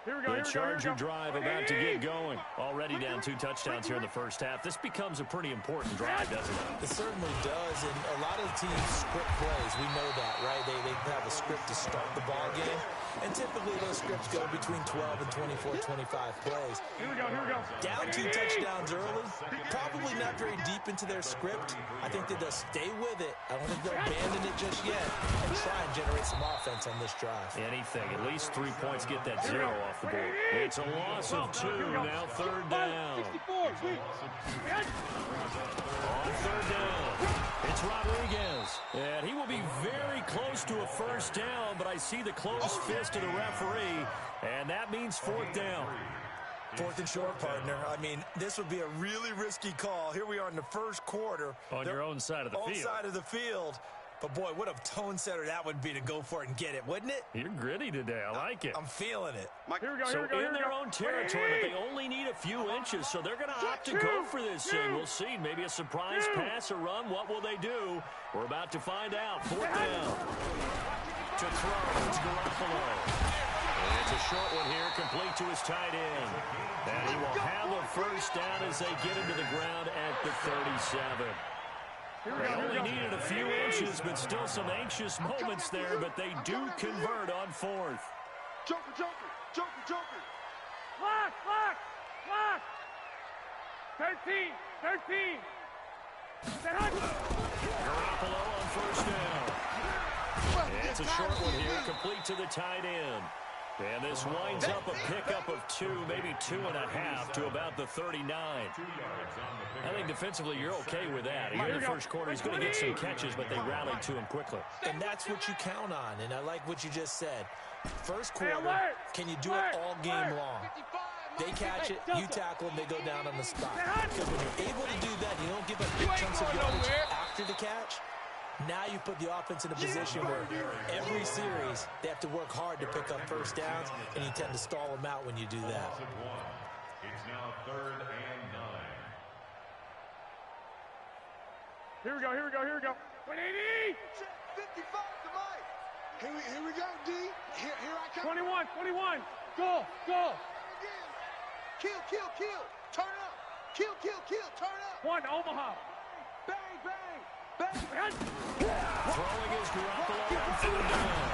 The Charger drive about to get going. Already down 2 touchdowns here in the first half. This becomes a pretty important drive, doesn't it? It certainly does, and a lot of the teams script plays. We know that, right? They have a script to start the ball game, and typically those scripts go between 12 and 24, 25 plays. Here we go. Down 2 touchdowns early, probably not very deep into their script. I think that they'll stay with it. I don't think they'll abandon it just yet and try and generate some offense on this drive. Anything. At least 3 points get that 0 off the board. It's a loss of 2. Now 3rd down. On 3rd down, it's Rodriguez. And he will be very close to a first down, but I see the closed fist of the referee, and that means 4th down. 4th and short, partner. I mean, this would be a really risky call. Here we are in the first quarter. On your own side of the field. Own side of the field. But, boy, what a tone setter that would be to go for it and get it, wouldn't it? You're gritty today. I like it. I'm feeling it. So in their own territory, but they only need a few inches, so they're going to opt to go for this thing. We'll see. Maybe a surprise pass or run. What will they do? We're about to find out. 4th down. To throw. It's Garoppolo. And it's a short one here, complete to his tight end. And he will have a first down as they get into the ground at the 37. They only needed a few inches, but still some anxious moments there, but they do convert on 4th. Joker. Lock. 13. Garoppolo on first down. And it's a short one here, complete to the tight end. And this winds up a pickup of 2, maybe 2.5 to about the 39. I think defensively you're okay with that. Here in the first quarter, he's going to get some catches, but they rallied to him quickly. And that's what you count on, and I like what you just said. First quarter, can you do it all game long? They catch it, you tackle them, they go down on the spot. Because when you're able to do that, you don't give up big chunks of yardage after the catch. Now you put the offense in a position where every series they have to work hard to pick up first downs, and you tend to stall them out when you do that. It's now 3rd and 9. Here we go. 180. 55 to Mike. Here we go, D. Here I come. 21. Go. Kill. Turn up. Kill. Turn up. 1, Omaha. Bang. Throwing is Garoppolo on 3rd down.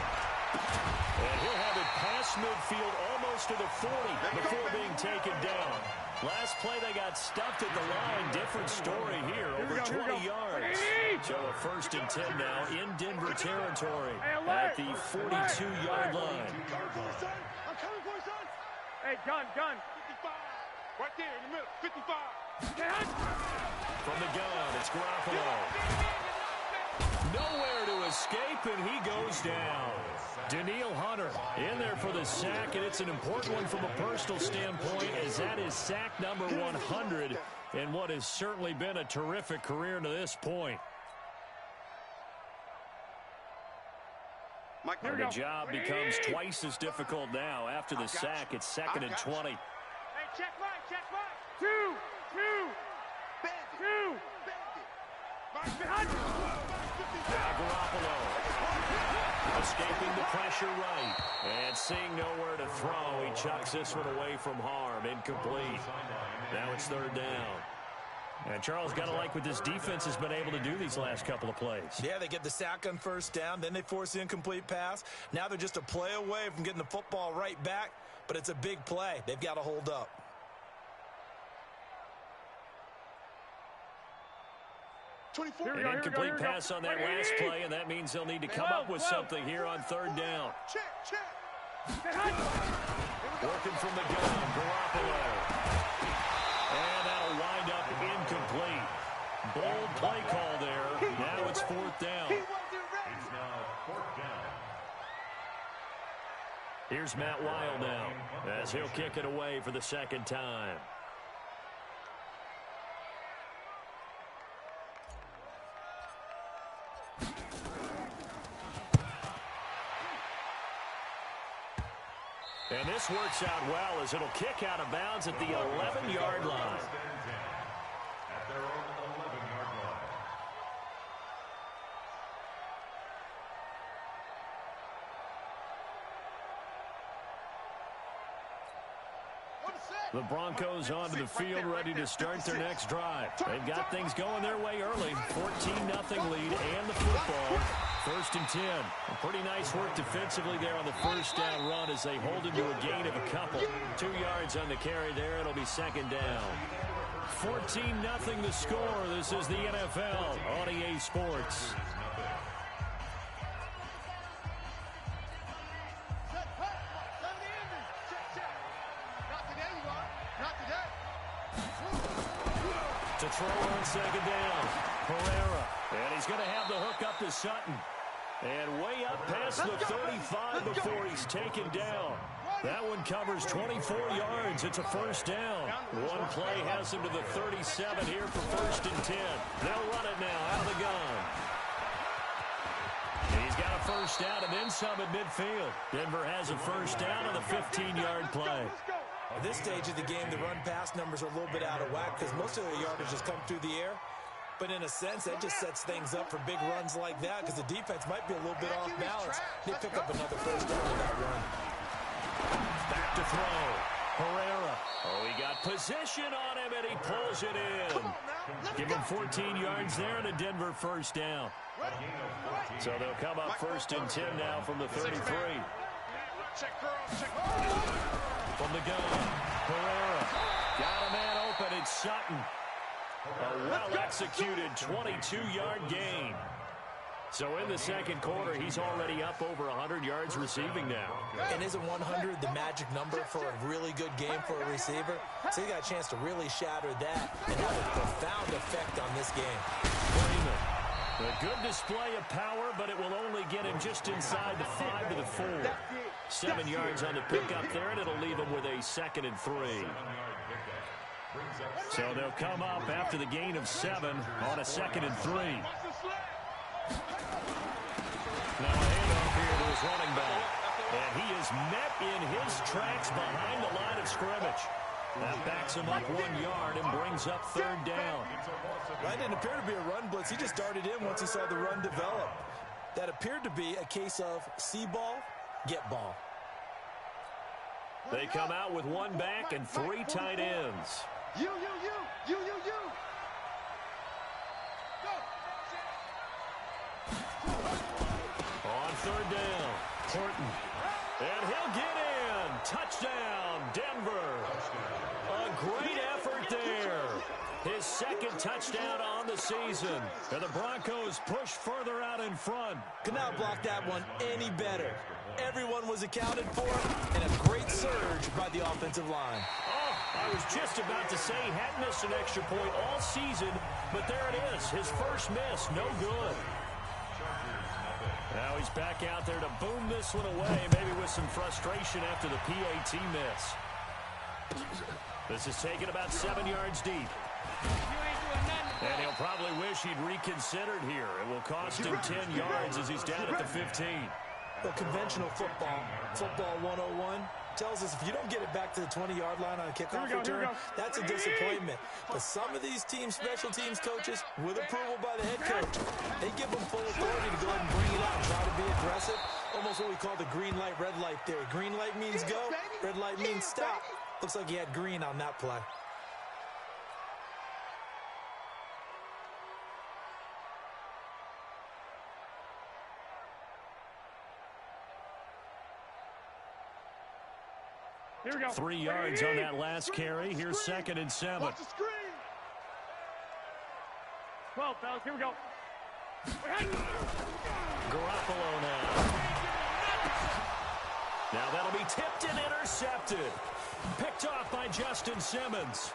And he'll have it past midfield almost to the 40 before being taken down. Last play they got stuffed at the line. Different story here. Over 20 yards. So a 1st and 10 now in Denver territory at the 42-yard line. I'm coming for you, son. Hey, gun. 55. Right there in the middle. 55. From the gun, it's Garoppolo. Nowhere to escape, and he goes down. Daniil Hunter in there for the sack, and it's an important one from a personal standpoint, as that is sack number 100 in what has certainly been a terrific career to this point. And the job becomes twice as difficult now. After the sack, it's 2nd and 20. Hey, check right. 2. Now Garoppolo escaping the pressure right. And seeing nowhere to throw, he chucks this one away from harm. Incomplete. Now it's 3rd down. And Charles, got to like what this defense has been able to do these last couple of plays. Yeah, they get the sack on first down, then they force the incomplete pass. Now they're just a play away from getting the football right back, but it's a big play. They've got to hold up. An incomplete pass on that last play, and that means they'll need to come up with something here on 3rd down. Working from the gun, Garoppolo. And that'll wind up incomplete. Bold play call there. Now it's 4th down. It's now 4th down. Here's Matt Weil now, as he'll kick it away for the 2nd time. And this works out well as it'll kick out of bounds at the 11-yard line. At their own 11-yard line. The Broncos onto the field, ready to start their next drive. They've got things going their way early. 14-0 lead and the football. 1st and 10. Pretty nice work defensively there on the first down run as they hold him to a gain of a couple. 2 yards on the carry there. It'll be 2nd down. 14-0 the score. This is the NFL on EA Sports. To throw on 2nd down. Pereira. And he's going to have the hook up to Sutton. And way up past the 35 before he's taken down. That one covers 24 yards. It's a 1st down. One play has him to the 37 here for 1st and 10. They'll run it now out of the gun. He's got a 1st down and then some at midfield. Denver has a 1st down on the 15-yard play. At this stage of the game, the run-pass numbers are a little bit out of whack because most of the yardage has come through the air. But in a sense, that just sets things up for big runs like that because the defense might be a little bit off balance. They pick up another 1st down with that run. Back to throw. Pereira. Oh, he got position on him, and he pulls it in. Give him 14 yards there and a Denver 1st down. So they'll come up 1st and 10 now from the 33. From the gun, Pereira. Got a man open. It's Sutton. A well-executed 22-yard gain. So in the 2nd quarter, he's already up over 100 yards receiving now. And isn't 100 the magic number for a really good game for a receiver? So he got a chance to really shatter that and have a profound effect on this game. Freeman. A good display of power, but it will only get him just inside the 5 to the 4. 7 yards on the pickup there, and it'll leave him with a 2nd and 3. So they'll come up after the gain of 7 on a 2nd and 3. Now a handoff here to his running back. And he is met in his tracks behind the line of scrimmage. That backs him up 1 yard and brings up 3rd down. That didn't appear to be a run blitz. He just darted in once he saw the run develop. That appeared to be a case of see ball, get ball. They come out with 1 back and 3 tight ends. You. On 3rd down, Horton. And he'll get in. Touchdown, Denver. A great effort there. His 2nd touchdown on the season. And the Broncos push further out in front. Could not block that one any better. Everyone was accounted for, and a great surge by the offensive line. Oh, I was just about to say he hadn't missed an extra point all season, but there it is. His first miss, no good. Now he's back out there to boom this one away, maybe with some frustration after the PAT miss. This is taken about 7 yards deep. And he'll probably wish he'd reconsidered here. It will cost him 10 yards as he's down at the 15. The conventional football 101, tells us if you don't get it back to the 20-yard line on a kickoff return, that's a disappointment. But some of these teams, special teams coaches, with approval by the head coach, they give them full authority to go ahead and bring it out and try to be aggressive. Almost what we call the green light, red light theory. Green light means go, red light means stop. Looks like he had green on that play. Here we go. 3 yards on that last carry. Here's 2nd and 7. Watch the screen. 12, fellas. Here we go. Garoppolo now. Now that'll be tipped and intercepted. Picked off by Justin Simmons.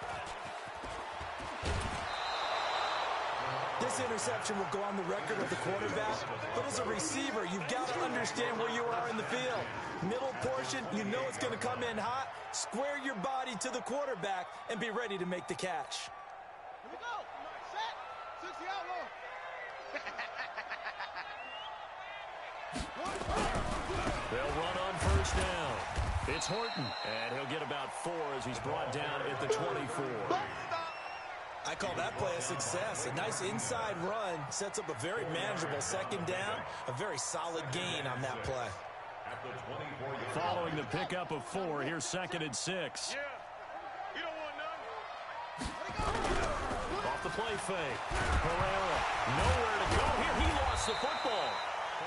This interception will go on the record of the quarterback, but as a receiver, you've got to understand where you are in the field. Middle portion, you know it's going to come in hot. Square your body to the quarterback and be ready to make the catch. Here we go. Set. 60 outlaw. They'll run on 1st down. It's Horton, and he'll get about 4 as he's brought down at the 24. I call that play a success. A nice inside run sets up a very manageable 2nd down, a very solid gain on that play. Following the pickup of 4, here's 2nd and 6. play fake. Herrera, nowhere to go here. He lost the football.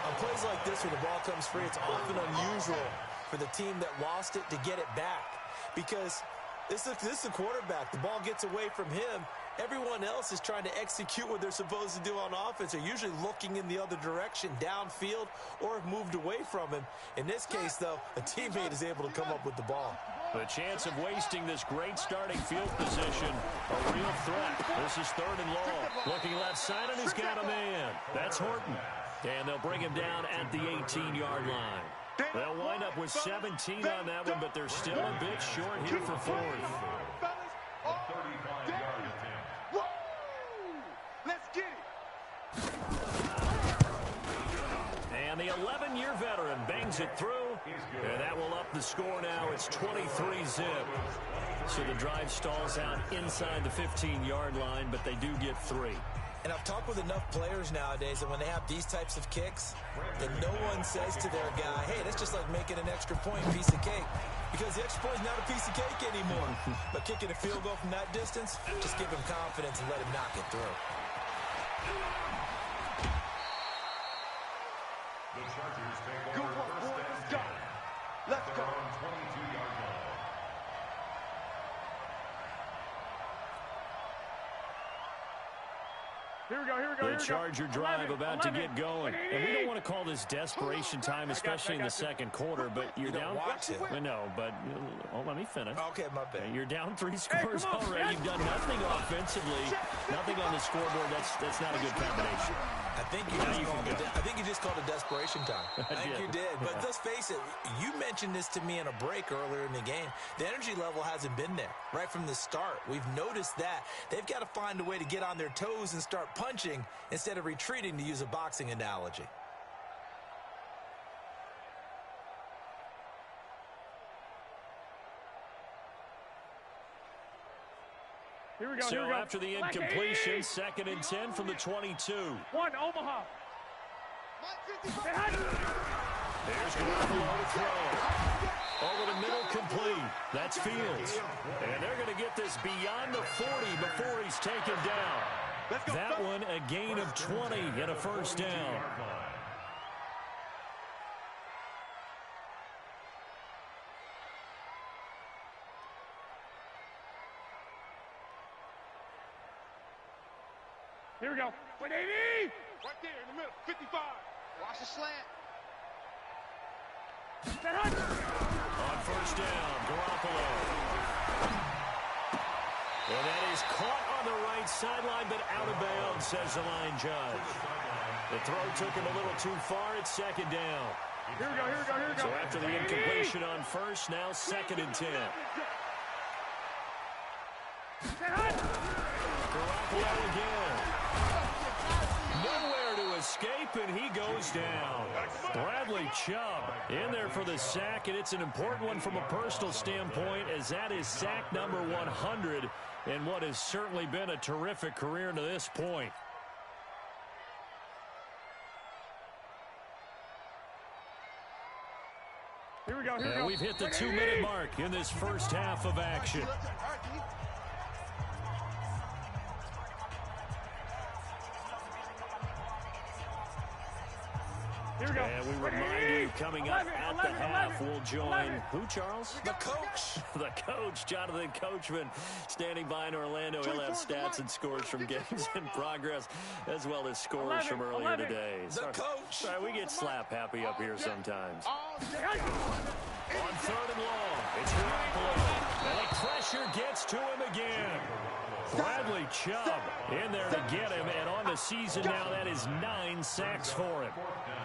On plays like this where the ball comes free, it's often unusual for the team that lost it to get it back. Because this is a quarterback. The ball gets away from him. Everyone else is trying to execute what they're supposed to do on offense. They're usually looking in the other direction, downfield, or have moved away from him. In this case, though, a teammate is able to come up with the ball. The chance of wasting this great starting field position, a real threat. This is 3rd and long. Looking left side, and he's got a man. That's Horton. And they'll bring him down at the 18-yard line. They'll wind up with 17 on that one, but they're still a bit short here for 4th. Let's get it. And the 11-year veteran bangs it through, and that will up the score now. It's 23-zip. So the drive stalls out inside the 15-yard line, but they do get 3. And I've talked with enough players nowadays that when they have these types of kicks, that no one says to their guy, hey, that's just like making an extra point piece of cake. Because the extra point is not a piece of cake anymore. But kicking a field goal from that distance, just give him confidence and let him knock it through. The Chargers take Good over work, first boy. and Let's go. 10. Let's go. They're on 22-yard line. Here we go, here we go, The here we go. Charger drive 11, about to get 11, going. And we don't want to call this desperation time, especially in the second quarter, but you're don't down. want to. I know, but let me finish. Okay, my bad. You're down 3 scores come on, already. man. You've done nothing offensively, nothing on the scoreboard. That's not a good combination. I think you just called it desperation time. I think you did. But let's face it, you mentioned this to me in a break earlier in the game. The energy level hasn't been there right from the start. We've noticed that. They've got to find a way to get on their toes and start punching instead of retreating, to use a boxing analogy. Here we go, So here we go. after the incompletion, 2nd and 10 from the 22. 1, Omaha. Say hi. There's Garoppolo to throw. Over the middle, complete. That's Fields. And they're going to get this beyond the 40 before he's taken down. That one, a gain of 20 and a first down. Here we go. 180. Right there in the middle. 55. Watch the slant. Say hi. On first down, Garoppolo. And that is caught on the right sideline, but out of bounds, says the line judge. The throw took him a little too far. It's 2nd down. Here we go, here we go, here we go. So after the incompletion on first, now 2nd and 10. Say hi. Garoppolo again. Nowhere to escape, and he goes down. Bradley Chubb in there for the sack, and it's an important one from a personal standpoint, as that is sack number 100 in what has certainly been a terrific career to this point. Here we go, here we And go. we've hit the 2-minute mark in this first half of action. Here we go. And we remind you, coming up at the half, we'll join who, Charles? The coach. The coach, Jonathan Coachman, standing by in Orlando. He'll have stats and scores from games in progress, as well as scores from earlier today. The coach. Sorry, we get slap happy up here sometimes. Say hi. On 3rd and long, it's Garoppolo. And the pressure gets to him again. Bradley Chubb in there to get him, and on the season now, that is 9 sacks for him.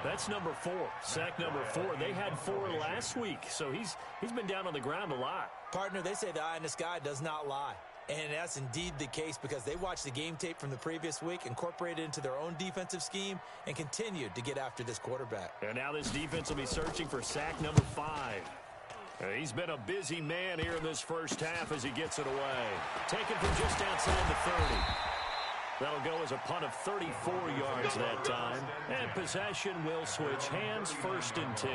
That's number 4, sack number 4. They had 4 last week, so he's been down on the ground a lot. Partner, they say the eye in the sky does not lie. And that's indeed the case, because they watched the game tape from the previous week, incorporated it into their own defensive scheme, and continued to get after this quarterback. And now this defense will be searching for sack number 5. He's been a busy man here in this first half as he gets it away. Taken from just outside the 30. That'll go as a punt of 34 yards that time. And possession will switch hands, 1st and 10.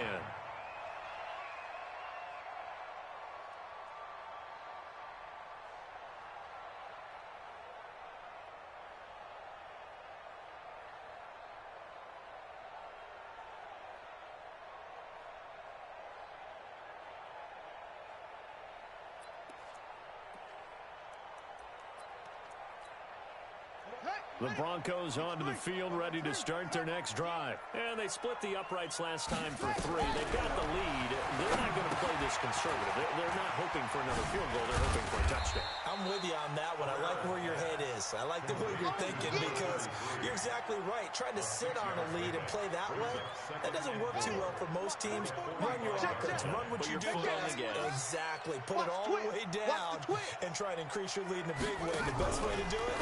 The Broncos onto the field, ready to start their next drive. And they split the uprights last time for 3. They've got the lead. They're not going to play this conservative. They're not hoping for another field goal. They're hoping for a touchdown. I'm with you on that one. I like where your head is. I like the way you're thinking because you're exactly right. Trying to sit on a lead and play that way, that doesn't work too well for most teams. Run your offense. Run what you do best. Exactly. Put it all the way down and try and increase your lead in a big way. The best way to do it,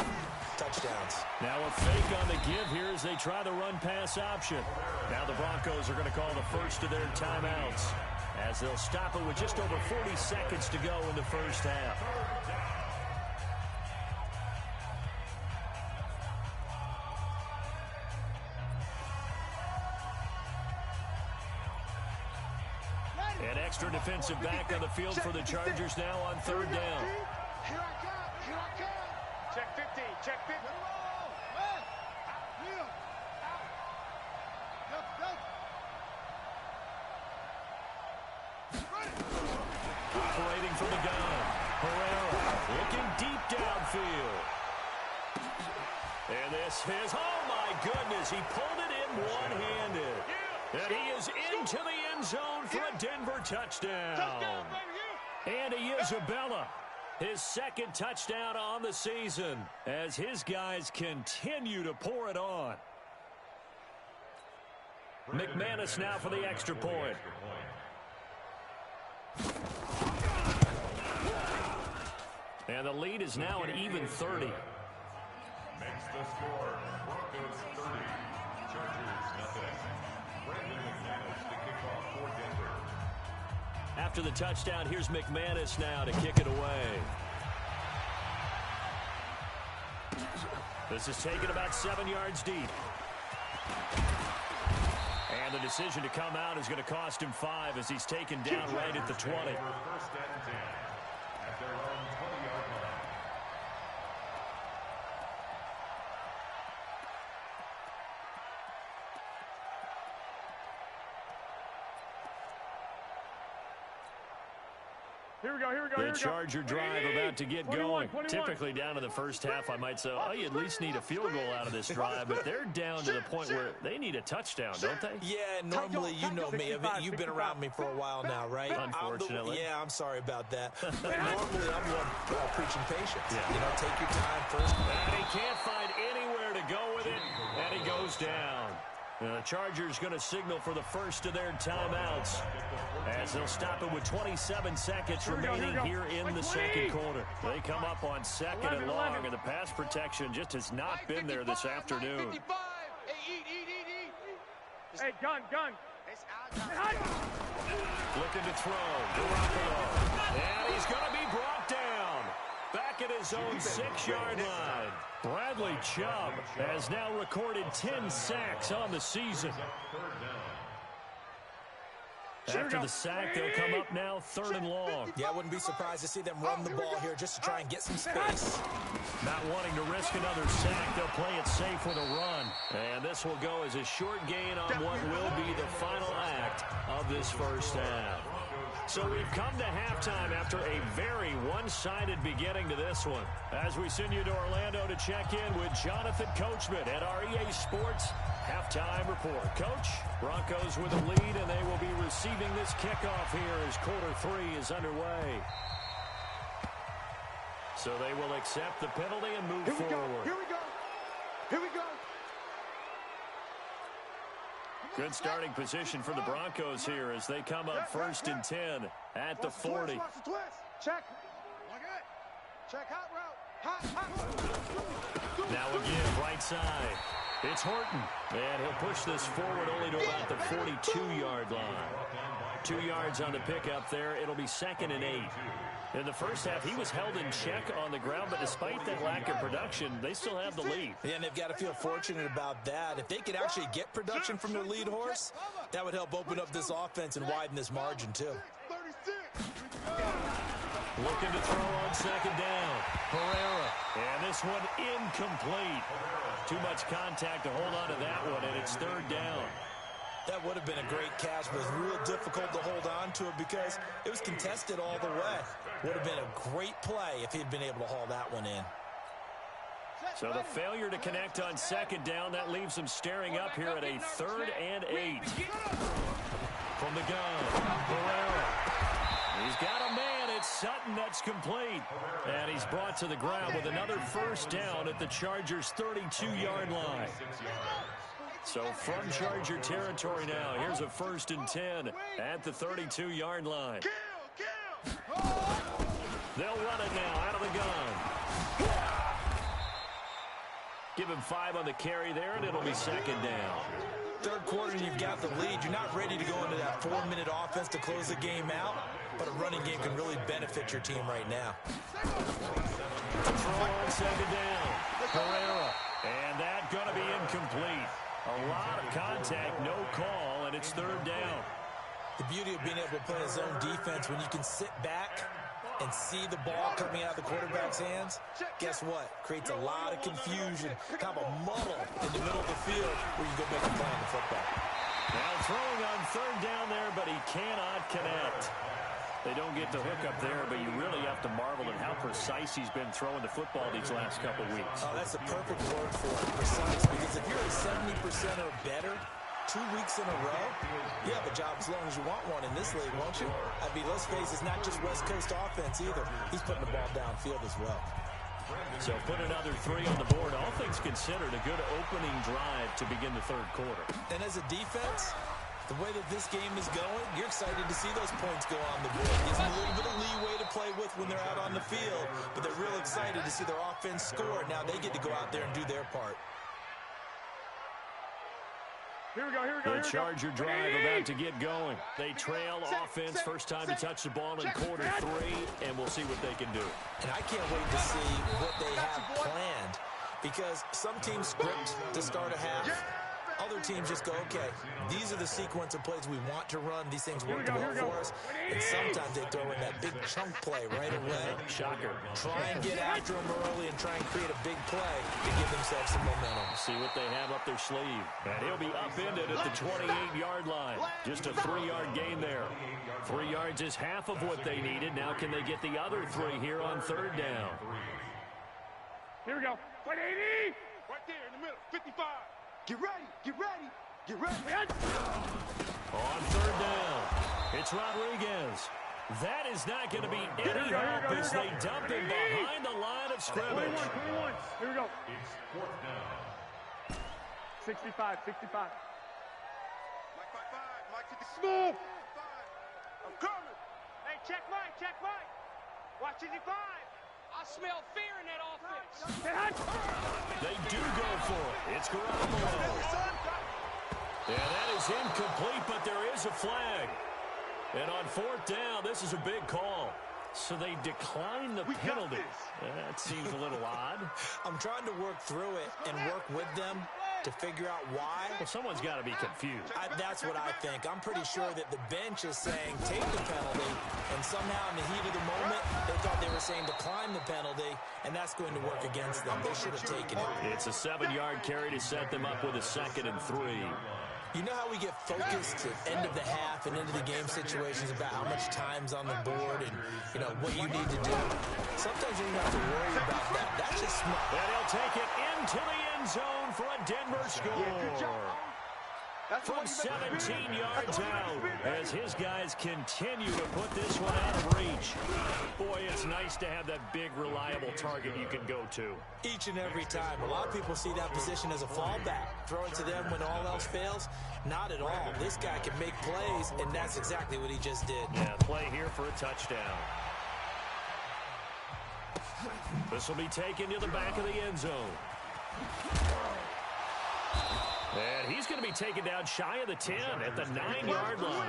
touchdowns. Now a fake on the give here as they try the run-pass option. Now the Broncos are going to call the first of their timeouts as they'll stop it with just over 40 seconds to go in the first half. An extra defensive back on the field for the Chargers now on third down. Here I come. Check 15. Check 15. Operating from the gun. Herrera looking deep downfield. And this is, oh my goodness, he pulled it in one-handed. And he is into the end zone for a Denver touchdown. And he is Isabella. His second touchdown on the season as his guys continue to pour it on. McManus now for the extra point. And the lead is now an even 30. Makes the score Broncos 30, Chargers nothing. Brandon McManus to kick off for Denver. After the touchdown, here's McManus now to kick it away. This is taken about 7 yards deep. And the decision to come out is going to cost him 5 as he's taken down right at the 20. First and 10 at their own 20-yard line. Here we go. The Charger drive about to get going. Typically down to the first half, I might say, oh, you at least need a field goal out of this drive, but they're down to the point where they need a touchdown, don't they? Yeah, normally, you know me. I mean, you've been around me for a while now, right? Unfortunately. I'm sorry about that. Normally, I'm the one preaching patience. Yeah. You know, take your time first. And he can't find anywhere to go with it, and he goes down. The Chargers going to signal for the first of their timeouts as they'll stop it with 27 seconds remaining here in the second quarter. They come up on second and long, and the pass protection just has not been there this afternoon. Hey, gun. Looking to throw. Garoppolo. And he's going to be brought down. Back at his own 6-yard line. Bradley Chubb has now recorded 10 sacks on the season. After the sack, they'll come up now third and long. Yeah, I wouldn't be surprised to see them run the ball here just to try and get some space. Not wanting to risk another sack, they'll play it safe with a run. And this will go as a short gain on what will be the final act of this first half. So we've come to halftime after a very one-sided beginning to this one. As we send you to Orlando to check in with Jonathan Coachman at our EA Sports Halftime Report. Coach, Broncos with a lead, and they will be receiving this kickoff here as quarter 3 is underway. So they will accept the penalty and move forward. Here we go. Good starting position for the Broncos here as they come up first and 10 at the 40. Watch the twist. Check. Check hot route. Now again, right side. It's Horton. And he'll push this forward only to about the 42-yard line. 2 yards on the pickup there. It'll be second and 8. In the first half, he was held in check on the ground, but despite that lack of production, they still have the lead. Yeah, and they've got to feel fortunate about that. If they could actually get production from their lead horse, that would help open up this offense and widen this margin, too. 36. Looking to throw on second down. Herrera. And this one incomplete. Too much contact to hold on to that one, and it's third down. That would have been a great catch, but it was real difficult to hold on to it because it was contested all the way. Would have been a great play if he'd been able to haul that one in. So the failure to connect on second down, that leaves them staring up here at a 3rd and 8. From the gun, Herrera. He's got a man. It's Sutton that's complete. And he's brought to the ground with another first down at the Chargers' 32-yard line. So from Charger territory now, here's a 1st and 10 at the 32-yard line. They'll run it now out of the gun. Give him 5 on the carry there, and it'll be 2nd down. Third quarter, and you've got the lead. You're not ready to go into that 4-minute offense to close the game out, but a running game can really benefit your team right now. Throw on 2nd down. Herrera. And that's going to be incomplete. A lot of contact, no call, and it's 3rd down. The beauty of being able to play a zone defense when you can sit back and see the ball coming out of the quarterback's hands, guess what? Creates a lot of confusion, kind of a muddle in the middle of the field where you go back and play on the football. Now throwing on 3rd down there, but he cannot connect. They don't get the hook up there, but you really have to marvel at how precise he's been throwing the football these last couple weeks. Oh, that's a perfect word for it, precise, because if you're at 70% or better 2 weeks in a row, you have a job as long as you want one in this league, won't you? I mean, let's face it, it's not just West Coast offense either. He's putting the ball downfield as well. So put another 3 on the board. All things considered, a good opening drive to begin the 3rd quarter. And as a defense, the way that this game is going, you're excited to see those points go on the board. Gives them a little bit of leeway to play with when they're out on the field, but they're real excited to see their offense score. Now they get to go out there and do their part. Here we go. The Charger drive about to get going. They trail offense, first time to touch the ball in quarter 3, and we'll see what they can do. And I can't wait to see what they have planned, because some teams script to start a half. Other teams just go, okay, these are the sequence of plays we want to run. These things work well for us. And sometimes they throw in that big chunk play right away. Shocker. Try and get after them early and try and create a big play to give themselves some momentum. See what they have up their sleeve. And he'll be upended at the 28-yard line. Just a 3-yard gain there. 3 yards is half of what they needed. Now can they get the other 3 here on 3rd down? Here we go. 180. Right there in the middle. 55. Get ready. Get ready. Get ready. On 3rd down, it's Rodriguez. That is not going to be any help as they dump him behind the line of scrimmage. 21. Here we go. It's 4th down. 65. Mike 55. Mike to the smooth. I'm coming. Hey, check Mike. Watch 55. I smell fear in that offense. They do go for it. It's Garoppolo. Yeah, that is incomplete, but there is a flag. And on 4th down, this is a big call. So they decline the penalty. That seems a little odd. I'm trying to work through it and work with them to figure out why. Well, someone's got to be confused. That's what I think. I'm pretty sure that the bench is saying take the penalty, and somehow in the heat of the moment, they thought they were saying decline the penalty, and that's going to work against them. They should have taken it. It's a 7-yard carry to set them up with a 2nd and 3. You know how we get focused at end of the half and into the game situations about how much time's on the board and, you know, what you need to do? Sometimes you don't have to worry about that. That's just smart. And he'll take it into the end zone for a Denver score. From 17 yards out as his guys continue to put this one out of reach. Boy, it's nice to have that big, reliable target you can go to. Each and every time. A lot of people see that position as a fallback. Throw it to them when all else fails. Not at all. This guy can make plays, and that's exactly what he just did. Yeah, play here for a touchdown. This will be taken to the back of the end zone. And he's going to be taken down shy of the 10 at the 9-yard line.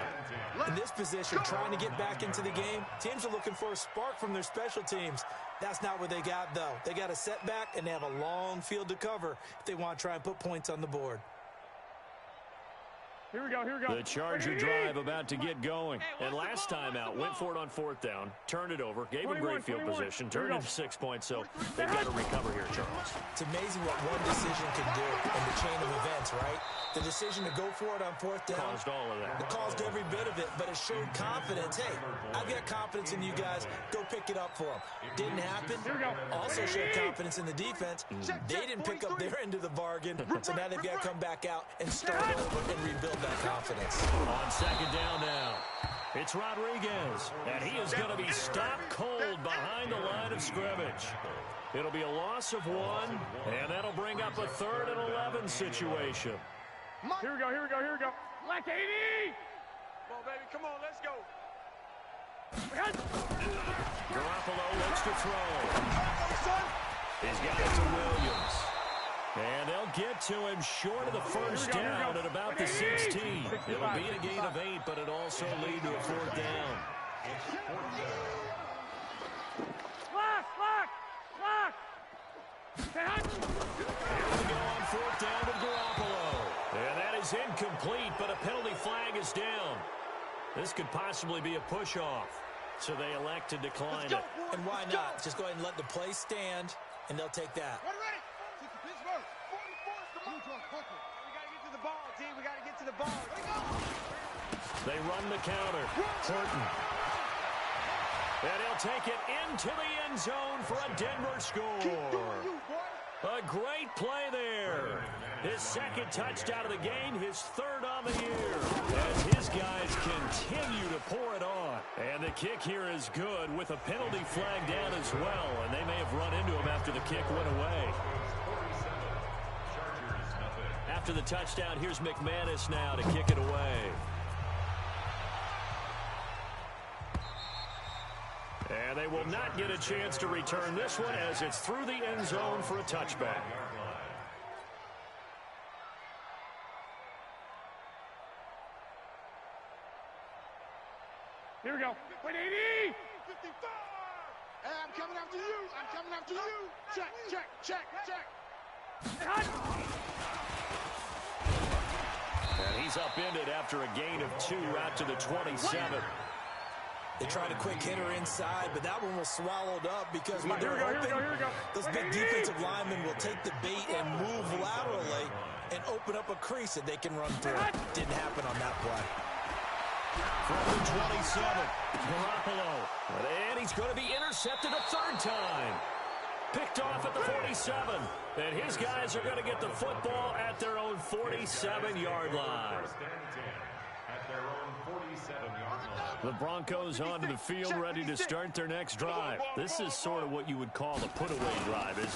In this position, trying to get back into the game, teams are looking for a spark from their special teams. That's not what they got, though. They got a setback, and they have a long field to cover if they want to try and put points on the board. Here we go, here we go. The Charger drive about to get going. And last time out, went for it on fourth down, turned it over, gave a great field position, turned it into 6 points, so they've got to recover here, Charles. It's amazing what one decision can do in the chain of events, right? The decision to go for it on fourth down caused all of that. It caused every bit of it, but it showed confidence. Hey, I've got confidence in you guys. Go pick it up for them. Didn't happen. Also showed confidence in the defense. They didn't pick up their end of the bargain, so now they've got to come back out and start over and rebuild that confidence. On second down now, it's Rodriguez, and he is going to be stopped cold behind the line of scrimmage. It'll be a loss of 1, and that'll bring up a 3rd and 11 situation. Here we go, here we go, here we go. Black 80! Come on, baby, come on, let's go. Garoppolo looks to throw. He's got it to Williams. And they'll get to him short of the first down at about the 16. It'll be a gain of 8, but it also lead to a 4th down. Lock! Here we go on 4th down with Garoppolo. And that is incomplete, but a penalty flag is down. This could possibly be a push-off. So they elect to decline it. And why not? Just go ahead and let the play stand, and they'll take that. We got to get to the ball, D. We got to get to the ball. They run the counter. Horton. And he'll take it into the end zone for a Denver score. A great play there. His 2nd touchdown of the game, his 3rd on the year. As his guys continue to pour it on. And the kick here is good with a penalty flag down as well. And they may have run into him after the kick went away. After the touchdown, here's McManus now to kick it away. And they will not get a chance to return this one as it's through the end zone for a touchback. Here we go. 180! Hey, I'm coming after you. I'm coming after you. Check. And he's upended after a gain of 2 out to the 27. They tried a quick hitter inside, but that one was swallowed up because when they're open, those big defensive linemen will take the bait and move laterally and open up a crease that they can run through. Didn't happen on that play. From the 27, Garoppolo. And he's going to be intercepted a 3rd time. Picked off at the 47. And his guys are going to get the football at their own 47-yard line. The Broncos onto the field ready to start their next drive. This is sort of what you would call a put-away drive. They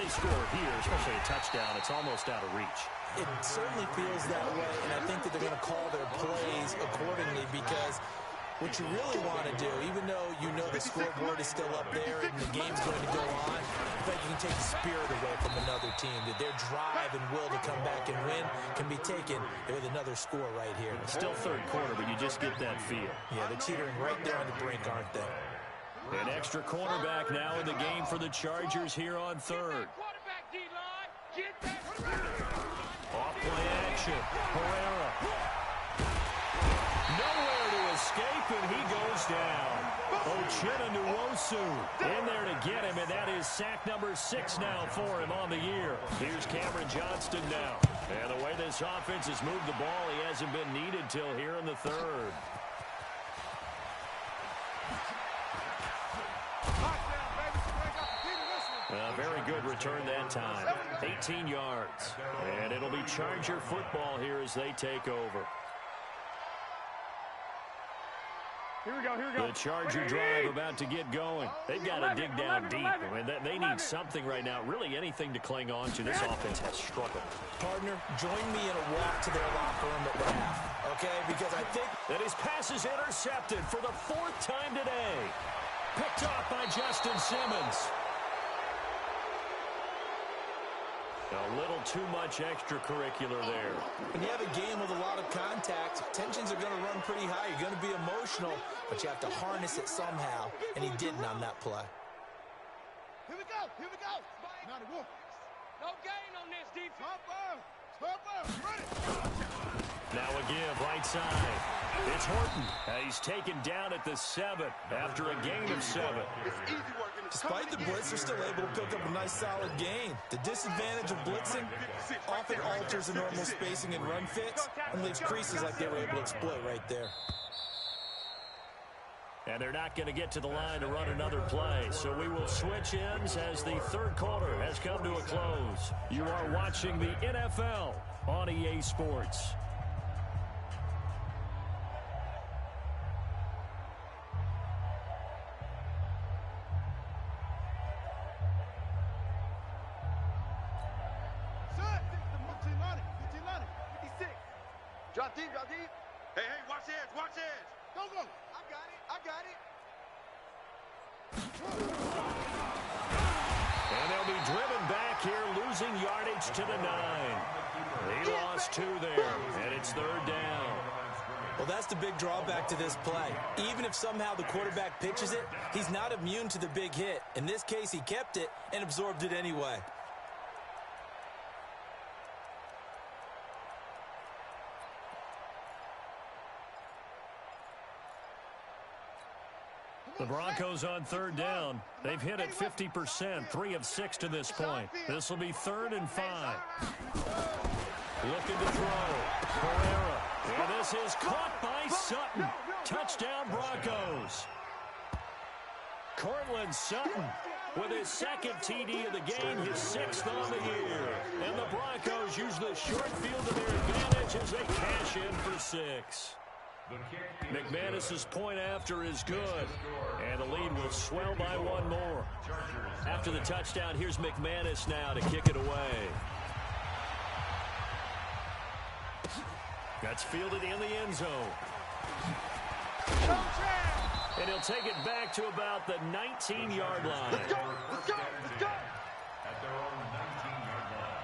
score here, especially a touchdown. It's almost out of reach. It certainly feels that way, and I think that they're going to call their plays accordingly because what you really want to do, even though you know the scoreboard is still up there and the game's going to go on, I think you can take the spirit away from another team, that their drive and will to come back and win can be taken with another score right here. It's still 3rd quarter, but you just get that feel. Yeah, they're teetering right there on the brink, aren't they? An extra cornerback now in the game for the Chargers here on 3rd. Quarterback, D-line. Get that. Off play action. Herrera. Nowhere to escape, and he goes down. Ochena Nwosu in there to get him, and that is sack number 6 now for him on the year. Here's Cameron Johnston now. And the way this offense has moved the ball, he hasn't been needed till here in the 3rd. A very good return that time. 18 yards. And it'll be Charger football here as they take over. Here we go. The Charger drive about to get going. They've got to dig down deep. I mean, they need something right now. Really anything to cling on to. This offense has struggled. Partner, join me in a walk to their locker room at the half, okay? Because I think that his pass is intercepted for the 4th time today. Picked off by Justin Simmons. A little too much extracurricular there. When you have a game with a lot of contact, tensions are going to run pretty high. You're going to be emotional, but you have to harness it somehow, and he didn't on that play. Here we go. Not a wolf. No gain on this defense. Now a give, right side. It's Horton. He's taken down at the 7 after a gain of 7. Despite the blitz, they're still able to pick up a nice solid gain. The disadvantage of blitzing often alters the normal spacing and run fits and leaves creases like they were able to exploit right there. And they're not going to get to the line to run another play. So we will switch ends as the third quarter has come to a close. You are watching the NFL on EA Sports. Drop deep, drop deep. Hey, watch this, watch this. Go. I got it. And they'll be driven back here, losing yardage to the 9. He lost 2 there, and it's third down. Well, that's the big drawback to this play. Even if somehow the quarterback pitches it, he's not immune to the big hit. In this case, he kept it and absorbed it anyway. The Broncos on third down. They've hit it 50%, 3 of 6 to this point. This will be 3rd and 5. Looking to throw. Pereira. And this is caught by Sutton. Touchdown, Broncos. Cortland Sutton with his 2nd TD of the game, his 6th on the year. And the Broncos use the short field to their advantage as they cash in for 6. McManus's point after is good, and the lead will swell by 1 more. After the touchdown, here's McManus now to kick it away. That's fielded in the end zone. And he'll take it back to about the 19-yard line. Let's go. At their own 19-yard line.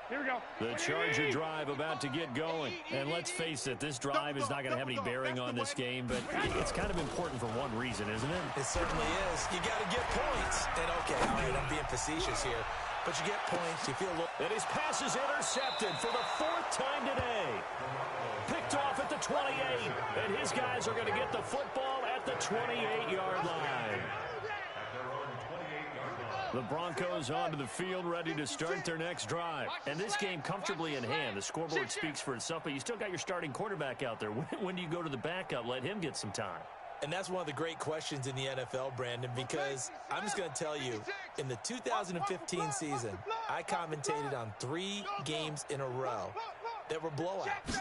Here we go. The Charger drive about to get going. And let's face it, this drive is not going to have any bearing on this game, but it's kind of important for one reason, isn't it? It certainly is. You got to get points. And okay, all right, I'm being facetious here. But you get points, you feel a little... And his pass is intercepted for the 4th time today. Picked off at the 28. And his guys are going to get the football at the 28-yard line. The Broncos onto the field, ready to start their next drive. And this game comfortably in hand. The scoreboard speaks for itself, but you still got your starting quarterback out there. When do you go to the backup? Let him get some time. And that's one of the great questions in the NFL, Brandon, because I'm just going to tell you, in the 2015 season, I commentated on 3 games in a row that were blowouts.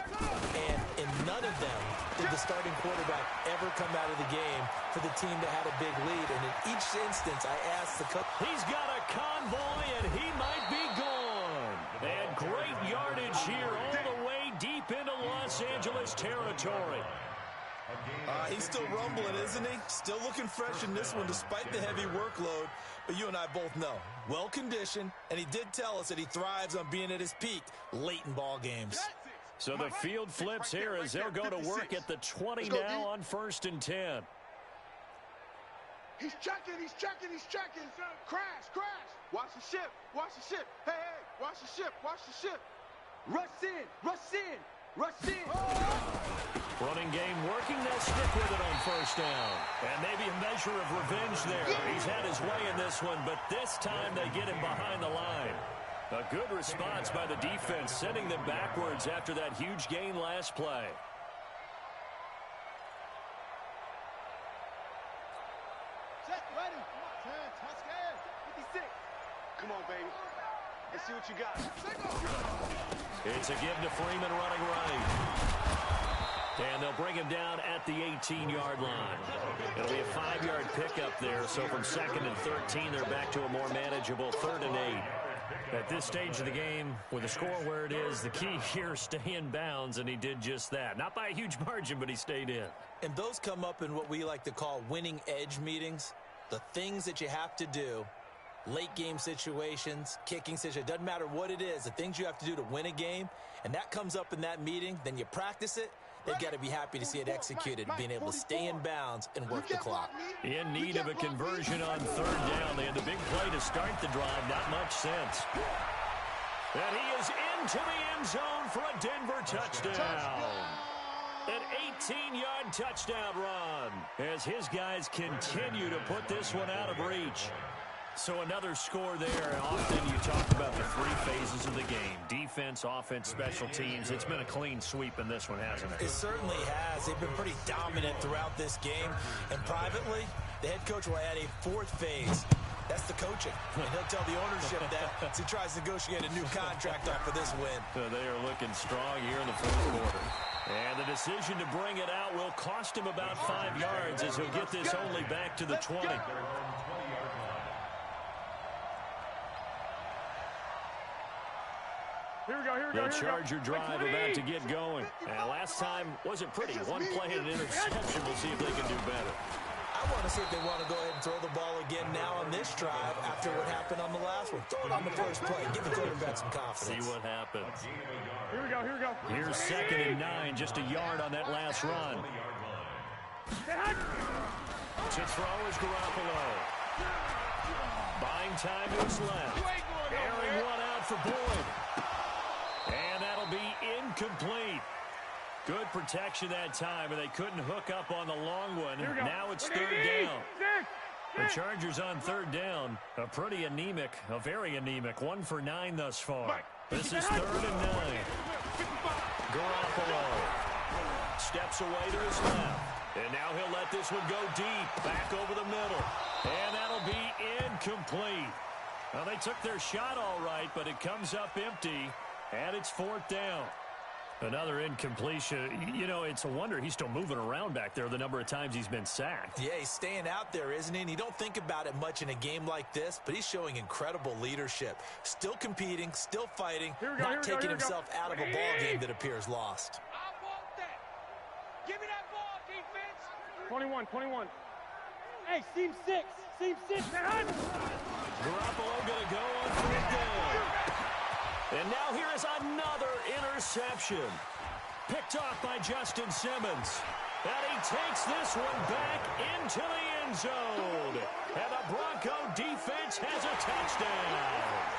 And in none of them did the starting quarterback ever come out of the game for the team that had a big lead. And in each instance, I asked the coach. He's got a convoy, and he might be gone. And great yardage here all the way deep into Los Angeles territory. He's still rumbling, isn't he? Still looking fresh in this one despite the heavy workload. But you and I both know, well-conditioned, and he did tell us that he thrives on being at his peak late in ball games. So the field flips here as they'll go to work at the 20 now on 1st and 10. He's checking. Crash. Watch the ship. Hey, watch the ship. Rush in. Running game working, they'll stick with it on 1st down. And maybe a measure of revenge there. He's had his way in this one, but this time they get him behind the line. A good response by the defense, sending them backwards after that huge gain last play. Set, ready. 10, touchdown. 56. Come on, baby. Let's see what you got. It's a give to Freeman running right. And they'll bring him down at the 18-yard line. It'll be a 5-yard pickup there, so from 2nd and 13, they're back to a more manageable 3rd and 8. At this stage of the game, with the score where it is, the key here, stay in bounds, and he did just that. Not by a huge margin, but he stayed in. And those come up in what we like to call winning edge meetings. The things that you have to do, late game situations, kicking situations, doesn't matter what it is, the things you have to do to win a game, and that comes up in that meeting, then you practice it, they've got to be happy to see it executed, being able to stay in bounds and work the clock. In need of a conversion on third down. They had the big play to start the drive. Not much sense. And he is into the end zone for a Denver touchdown. An 18-yard touchdown run as his guys continue to put this one out of reach. So another score there. Often you talk about the three phases of the game: defense, offense, special teams. It's been a clean sweep in this one, hasn't it? It certainly has. They've been pretty dominant throughout this game. And privately, the head coach will add a fourth phase. That's the coaching. And he'll tell the ownership that as he tries to negotiate a new contract off for this win. So they are looking strong here in the fourth quarter. And the decision to bring it out will cost him about 5 yards as he'll get this only back to the 20. The Charger drive about to get going. And last time wasn't pretty. One play and an interception. We'll see if they can do better. I want to see if they want to go ahead and throw the ball again now on this drive after what happened on the last one. Throw it on the first play. Give the quarterback some confidence. See what happens. Here we go, here we go. Here's 2nd and 9, just a yard on that last run. To throw is Garoppolo. Buying time to his left. Airing one out for Boyd. And that'll be incomplete. Good protection that time, and they couldn't hook up on the long one. Now it's 3rd down. The Chargers on 3rd down. A pretty anemic, a very anemic. 1 for 9 thus far. This is 3rd and 9. Garoppolo steps away to his left. And now he'll let this one go deep, back over the middle. And that'll be incomplete. Well, they took their shot all right, but it comes up empty, and it's 4th down. Another incompletion. You know, it's a wonder he's still moving around back there the number of times he's been sacked. Yeah, he's staying out there, isn't he? And you don't think about it much in a game like this, but he's showing incredible leadership. Still competing, still fighting, not taking himself out of a ball game that appears lost. I want that. Give me that ball, defense. 21, 21. Hey, seam 6. Seam 6. Garoppolo going to go on 4th down. And now here is another interception. Picked off by Justin Simmons. And he takes this one back into the end zone. And the Bronco defense has a touchdown.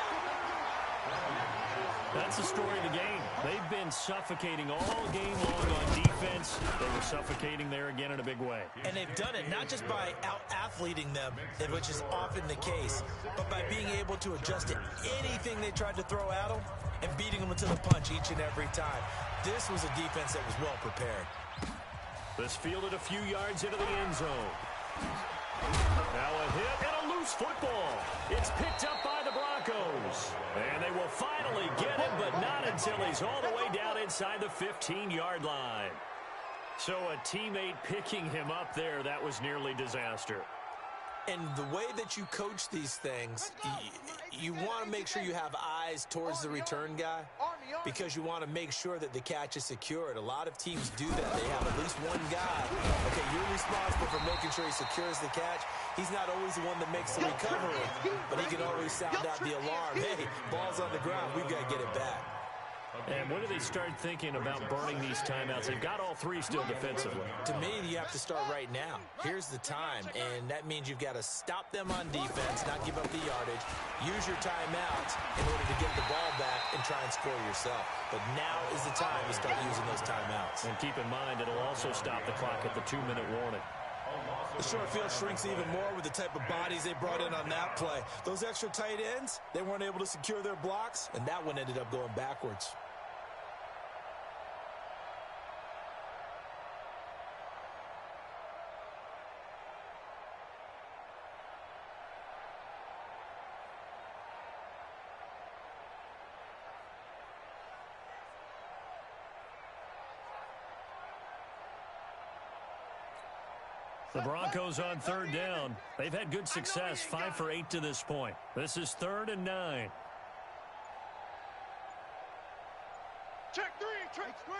That's the story of the game. They've been suffocating all game long on defense. They were suffocating there again in a big way. And they've done it not just by out-athleting them, which is often the case, but by being able to adjust to anything they tried to throw at them and beating them to the punch each and every time. This was a defense that was well prepared. This fielded a few yards into the end zone. Now a hit and a loose football. It's picked up by the Broncos. And they will finally get him, but not until he's all the way down inside the 15-yard line. So a teammate picking him up there, that was nearly disaster. And the way that you coach these things, you want to make sure you have eyes towards the return guy because you want to make sure that the catch is secured. A lot of teams do that. They have at least one guy. Okay, you're responsible for making sure he secures the catch. He's not always the one that makes the recovery, but he can always sound out the alarm. Hey, ball's on the ground. We've got to get it back. And when do they start thinking about burning these timeouts? They've got all three still defensively. To me, you have to start right now. Here's the time, and that means you've got to stop them on defense, not give up the yardage, use your timeouts in order to get the ball back and try and score yourself. But now is the time to start using those timeouts. And keep in mind, it'll also stop the clock at the 2-minute warning. The short field shrinks even more with the type of bodies they brought in on that play. Those extra tight ends, they weren't able to secure their blocks, and that one ended up going backwards. The Broncos on 3rd down. They've had good success, 5 for 8 to this point. This is 3rd and 9. Check 3, check 3.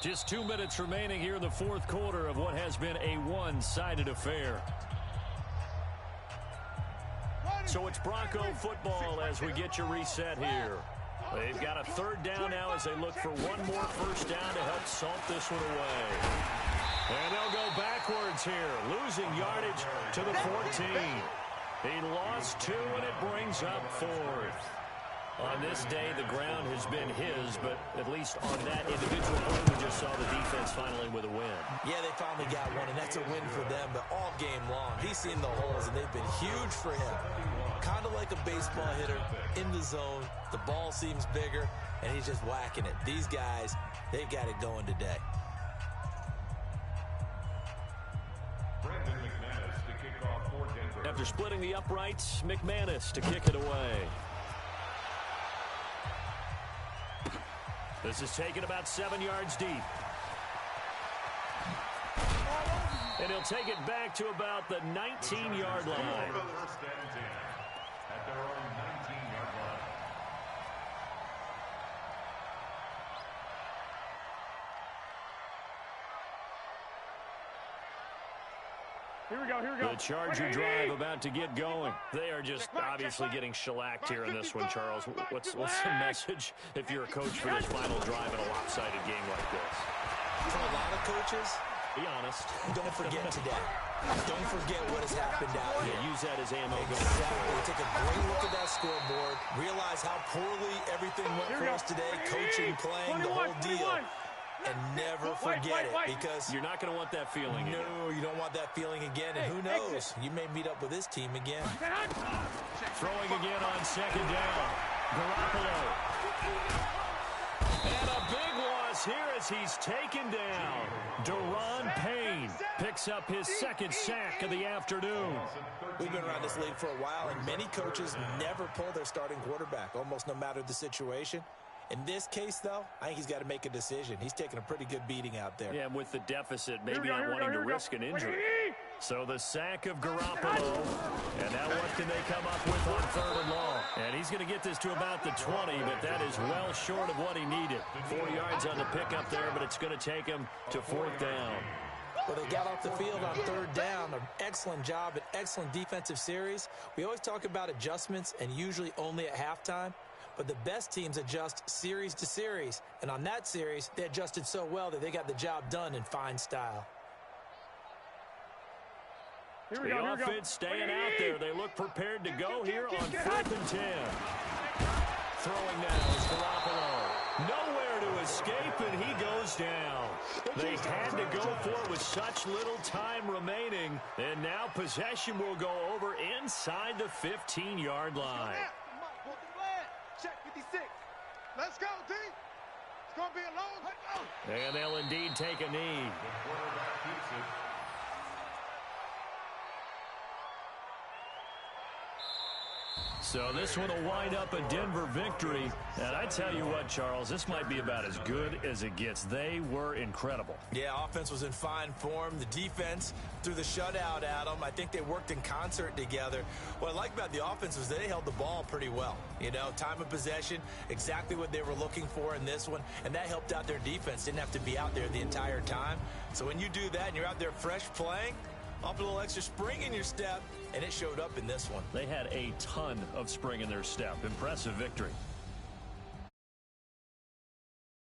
Just 2 minutes remaining here in the fourth quarter of what has been a one-sided affair. So it's Bronco football as we get you reset here. They've got a third down now as they look for one more first down to help salt this one away. And they'll go backwards here, losing yardage to the 14. He lost 2, and it brings up 4th. On this day, the ground has been his, but at least on that individual play, we just saw the defense finally with a win. Yeah, they finally got one, and that's a win for them, but all game long, he's seen the holes, and they've been huge for him. Kind of like a baseball hitter in the zone. The ball seems bigger, and he's just whacking it. These guys, they've got it going today. After splitting the uprights, McManus to kick it away. This is taken about 7 yards deep. And he'll take it back to about the 19-yard line. First and 10 at their own 19-yard line. Here we go, here we go. The Charger drive about to get going. They are just obviously getting shellacked here in this one, Charles. What's the message if you're a coach for this final drive in a lopsided game like this? For a lot of coaches, be honest. don't forget today. Don't forget what has happened out here. Yeah, use that as ammo. Exactly. Take a great look at that scoreboard. Realize how poorly everything went for us today. Coaching, playing, the whole deal. And never forget it, because you're not going to want that feeling again. No, you don't want that feeling again, and who knows? You may meet up with this team again. Throwing again on second down. Garoppolo. And a big loss here as he's taken down. Deron Payne picks up his second sack of the afternoon. We've been around this league for a while, and many coaches never pull their starting quarterback, almost no matter the situation. In this case, though, I think he's got to make a decision. He's taking a pretty good beating out there. Yeah, with the deficit, maybe not wanting to risk an injury. So the sack of Garoppolo. And now what can they come up with on 3rd and long? And he's going to get this to about the 20, but that is well short of what he needed. 4 yards on the pickup there, but it's going to take him to 4th down. Well, they got off the field on 3rd down. An excellent job, an excellent defensive series. We always talk about adjustments, and usually only at halftime. But the best teams adjust series to series. And on that series, they adjusted so well that they got the job done in fine style. The offense staying out there. They look prepared to go here on 4th and 10. Throwing now is Garoppolo. Nowhere to escape, and he goes down. They had to go for it with such little time remaining. And now possession will go over inside the 15-yard line. Check 56. Let's go, D. It's going to be a long. And they'll indeed take a knee. The quarterback keeps it. So this one will wind up a Denver victory. And I tell you what, Charles, this might be about as good as it gets. They were incredible. Yeah, offense was in fine form. The defense threw the shutout at them. I think they worked in concert together. What I like about the offense was they held the ball pretty well. You know, time of possession, exactly what they were looking for in this one. And that helped out their defense. Didn't have to be out there the entire time. So when you do that and you're out there fresh playing, up a little extra spring in your step, and it showed up in this one. They had a ton of spring in their step. Impressive victory.